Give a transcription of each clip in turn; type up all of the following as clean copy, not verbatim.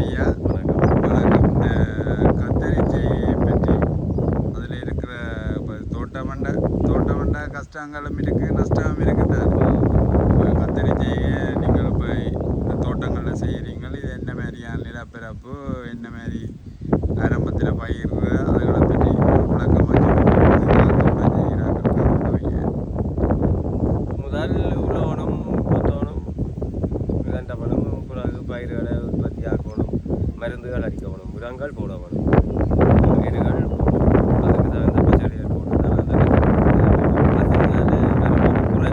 ஐயா. வணக்கம். கத்தரிச்சி பற்றி அதில் இருக்கிற தோட்டமண்ட கஷ்டங்களும் இருக்குது, நஷ்டமும் இருக்குது. கத்தரிச்சி நீங்கள் இப்போ இந்த தோட்டங்களில் செய்கிறீங்க, இது என்ன மாதிரியான நிலப்பரப்பு, என்ன மாதிரி ஆரம்பத்தில் பயிர், அதுகளை பற்றி விளக்கமாக தோட்டம் செய்கிறார்கள். முதல் உழவனும் குத்தவனும் கண்டவனும் பிறகு பயிர்களை உற்பத்தி ஆக்கணும், மருந்துகள் அடிக்கணும், உரங்கள் போடணும், பயிர்கள் அதுக்கு தகுந்த பச்சடிகள் போட்டு தான் அந்த குறை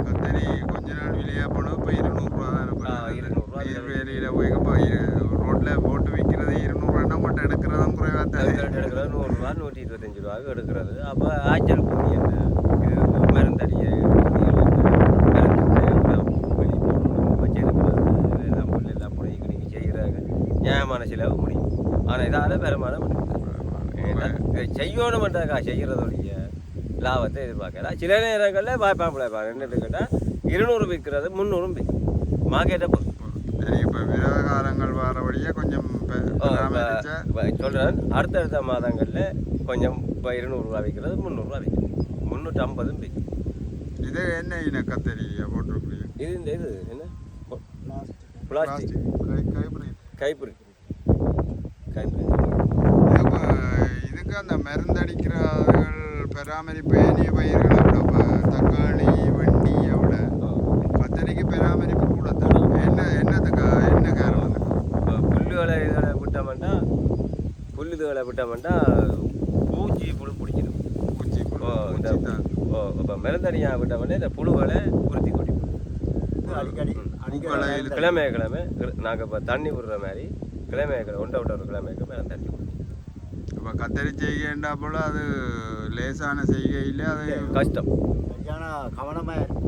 கத்தரி கொஞ்ச நாள் விலையாக போனோம். இப்போ 200 தான் இருக்கும். வேலையில் போய் ரோட்டில் போட்டு விற்கிறது 200 மட்டும் எடுக்கிறதும் குறைவாக தான் எடுக்கிறது 100 ரூபா 125 ரூபாய்க்கு எடுக்கிறது. அப்போ ஆய்ச்சல் கூலி என்ன இது மருந்தடிய எல்லாம் புல் எல்லாம் பிடிக்கி நீங்கள் செய்கிறாங்க நியாயமான செலவு முடியும். ஆனால் இதால் பெருமானம் செய்யணும் பண்ணுறதுக்கா செய்கிறதோடைய லாபத்தை எதிர்பார்க்கல. சில நேரங்களில் வாய்ப்பாக என்னென்னு கேட்டால் 200 விற்கிறது 300 விற்கும் மார்க்கெட்டை பொறுத்து. இப்போ விவகாரங்கள் வரபடியே கொஞ்சம் சொல்கிறேன். அடுத்தடுத்த மாதங்களில் கொஞ்சம் இப்போ 200 ரூபா விற்கிறது 300 ரூபா விற்கும், 350 விற்கும். இது என்ன இன கத்தரி போட்டிருக்கீங்க? இது இந்த இது என்ன பிளாஸ்டிக் கைப்பிரி இதுக்கு அந்த மருந்தடிக்கிறவர்கள் பராமரிப்பு ஏனைய பயிர்களை விட தக்காளி வண்டியை விட கத்தரிக்கு பராமரிப்பு கூட தான். என்னதுக்கா என்ன காரணம்? புல்லுகளை இதில் விட்டோம்னா பூச்சி புழு பிடிச்சிடும். பூச்சி இப்போ மருந்தடியாக விட்டோம்னா இந்த புழுகளை உறுத்தி கொட்டி அடிக்கடி கிழமை நாங்கள் இப்போ தண்ணி விடுற மாதிரி கிழமை ஒன்றை விட்ட ஒரு கிழமைக்கு மேலே தண்ணி விடுவோம். இப்போ கத்தரி செய்கைண்டா போல் அது லேசான செய்கையில் அது கஷ்டம். சரியான கவனமாக இருக்கும்.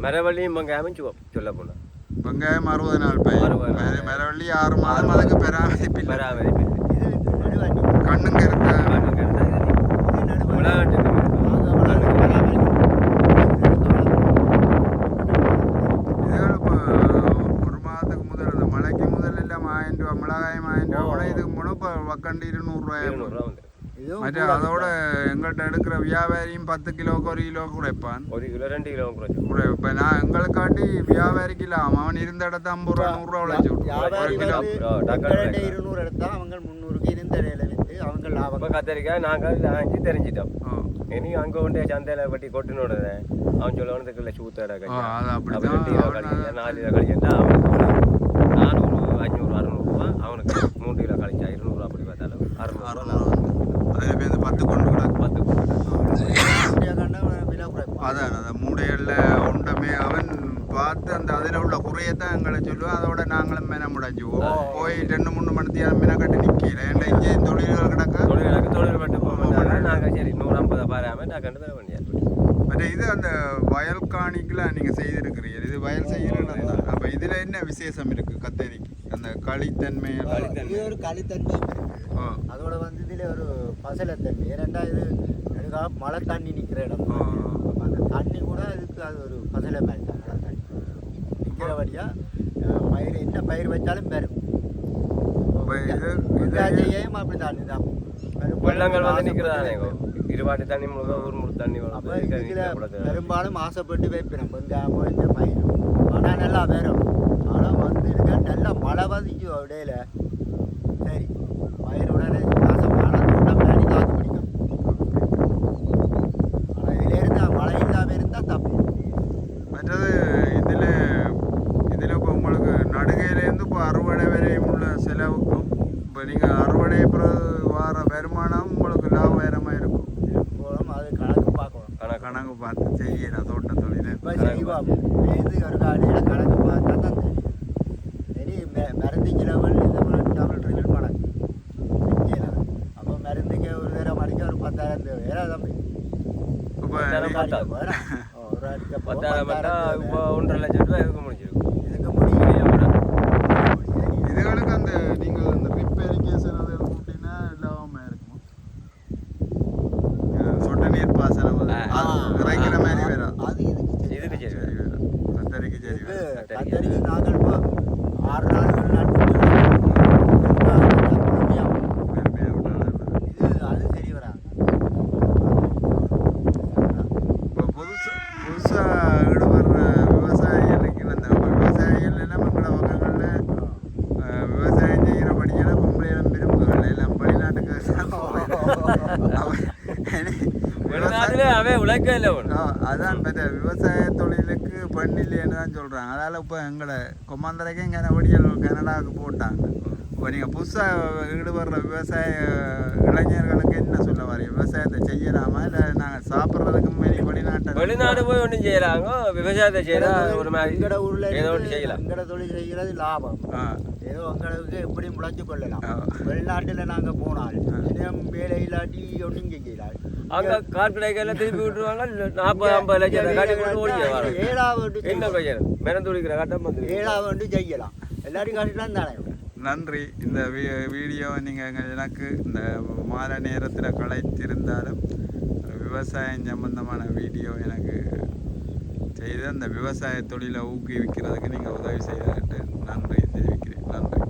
மரவள்ளியும் வெங்காயமும் சுவம் சொல்ல போனால் வெங்காயம் 60 நாள் பயிர், மரவள்ளி 6 மாதம். அதுக்கு பராமரிப்பு கண்ணுங்க இருக்க இதுகள் இப்போ ஒரு மாதத்துக்கு முதல் இந்த மழைக்கு முதல் இல்லை 1000 ரூபா மிளகாயம் 1000 ரூபா. இதுக்கு முன்னே இப்போ வக்கண்டு 200 ரூபாய். மற்ற அதோட எங்கள்கிட்ட எடுக்கிற வியாபாரியும் 10 கிலோவுக்கு 1 கிலோ குறைப்பான். 1 கிலோ 2 கிலோ குறைச்சி இப்போ நான் எங்களுக்காட்டி வியாபாரிக்கு இல்லாமல் அவன் இருந்த இடத்த 50 ரூபா 100 ரூபா உழைச்சி விட்டுருவோம். 200 எடுத்தால் அவங்க 300க்கு இருந்த இடையில விற்று அவங்க லாபம். இப்போ கத்தரிக்காய் நாங்கள் ஆஞ்சி தெரிஞ்சிட்டோம். இனி அங்கே கொண்டே சந்தையில் பட்டி கொட்டினோட அவன் சொல்ல வந்ததுக்குள்ள சூத்தடை கழிச்சு 4 கிலோ கழிச்சா அவனுக்கு 400 500 600 ரூபா, அவனுக்கு 3 கிலோ கழிச்சா 200 ரூபா. அப்படி பார்த்தாலும் 600 அதில் பேர் 10 கொண்டு கூட 10 அதான் அந்த மூடைகளில் உண்டமே அவன் பார்த்து அந்த அதில் உள்ள குறையத்தான் எங்களை சொல்லுவோம். அதோட நாங்களும் மேன முடைஞ்சுவோம். போய் 2-3 மணி நேரம் மேன கட்டி நிற்கல. ஏன்னா இங்கே தொழில்கள் தொழில் மட்டும் போக நாங்கள் சரி 150 பாராமல் நான் கண்டு தர வேண்டிய. மற்ற இது அந்த வயல் காணிக்கெலாம் நீங்கள் செய்திருக்கிறீங்க. இது வயல் செய்கிறீங்க. அப்போ இதில் என்ன விசேஷம் இருக்குது கத்தரிக்கு? அந்த களித்தன்மை இது ஒரு களித்தன்மை இருக்குது. அதோட வந்து இதில் ஒரு பசலத்தன்மை. ஏன்னா இது மழை தண்ணி நிற்கிற இடம். அந்த தண்ணி கூட இதுக்கு அது ஒரு பசலை மாதிரி தான். மழை தண்ணி நிற்கிறபடியாக பயிர் என்ன பயிர் வச்சாலும் பெறும். வெங்காயம் அப்படி தண்ணி தான். வெள்ளங்கள் வந்து நிற்கிறதானே இருபாட்டு தண்ணி முழுக்க ஊர் முழு தண்ணி. அப்போ இதில் பெரும்பாலும் ஆசைப்பட்டு வைப்பினோம் வெங்காயமோ இந்த பயிர். ஆனால் நல்லா வரும். ஆனால் வந்து இருக்க நல்லா மழை வதிக்கும் இடையில. சரி பயிர் உடனே நாசமான தோட்டம் வேண்டி தாக்கு பிடிக்கும். ஆனால் இதில் இருந்தால் மழை இல்லாமல் இருந்தால் தப்பு. மற்றது இதில் இப்போ உங்களுக்கு நடுகையிலேருந்து இப்போ அறுவடை வரையும் உள்ள செலவுக்கும் இப்போ நீங்கள் அறுவடை வர வருமானம் உங்களுக்கு லாபகரமாக இருக்கும். போகணும் அது கணக்கு பார்க்கணும். கணக்கு பார்த்து செய்யணும் தோட்ட தொழில். இப்போ செய்வோம் இது ஒரு காலையில் கணக்கு பார்த்தா தான் தெரியும். சரி மருந்து கிலோவல் இந்த டபுள் ட்ரிபிள் கணக்கு செய்யலாம். அப்போ மருந்துக்கு ஒரு நேரம் அடிக்க ஒரு 10,000 தேவை. ஏன்னா தம்பி இப்போ ஒரு அடிக்க 10,000 இப்போ 1.5 லட்சம் ரூபாய் இதுக்கு முடிஞ்சிருக்கும். இதுக்கு முடியும். இது இப்போ 6 நாள் நட்டு பெருமையாக விட்டாதான் இது அது சரி வராது. இப்போ புதுசாக ஈடுபடுற விவசாயிகளுக்கு அந்த விவசாயிகள் எல்லாம் மக்கள பக்கங்களில் விவசாயம் செய்கிறபடியெல்லாம் பொம்பளையெல்லாம் விரும்புகள் எல்லாம் வெளிநாட்டுக்கு வெளிநாட்டுல அவன் உழைக்க இல்லை அதான் விவசாய தொழிலுக்கு பெண் இல்லைன்னு தான் சொல்கிறாங்க. அதால் இப்போ எங்களை கொம்மாந்தரைக்கும் இங்கே வடியல் கனடாவுக்கு போட்டாங்க. இப்போ நீங்கள் புதுசாக ஈடுபடுற விவசாய இளைஞர்களுக்கு என்ன சொல்ல வரீங்க? விவசாயத்தை செய்யலாமா இல்லை நாங்கள் சாப்பிட்றதுக்கு வெளிநாடு போய் ஒன்றும் செய்யலாங்க, விவசாயத்தை செய்யலாம். ஒரு மாதிரி எங்கட ஊரில் ஏதோ ஒன்று செய்யலாம். எங்கட தொழில் செய்கிறது லாபம். ஏதோ எங்களுக்கு எப்படி முளைச்சு கொள்ளலாம். வெளிநாட்டில் நாங்கள் போனால் இனம் வேலை இல்லாட்டி ஒன்றும் செய்யலாம். அங்கே கார்பரேட் திருப்பி விட்டுருவாங்க. 40-50 லட்சம் காட்டி விட்டு ஓடிய வர ஏழாவது என்ன செய்யணும்? மெனந்து குடிக்கிற கட்டம் வந்து ஏழாவது செய்யலாம். எல்லாரும் காட்டிலாம் தானே. நன்றி. இந்த வீடியோவை நீங்கள் எனக்கு இந்த மாலை நேரத்தில் கலைத்திருந்தாலும் விவசாயம் சம்பந்தமான வீடியோ எனக்கு செய்து அந்த விவசாய தொழிலை ஊக்குவிக்கிறதுக்கு நீங்கள் உதவி செய்துட்டு நன்றி தெரிவிக்கிறேன். நன்றி.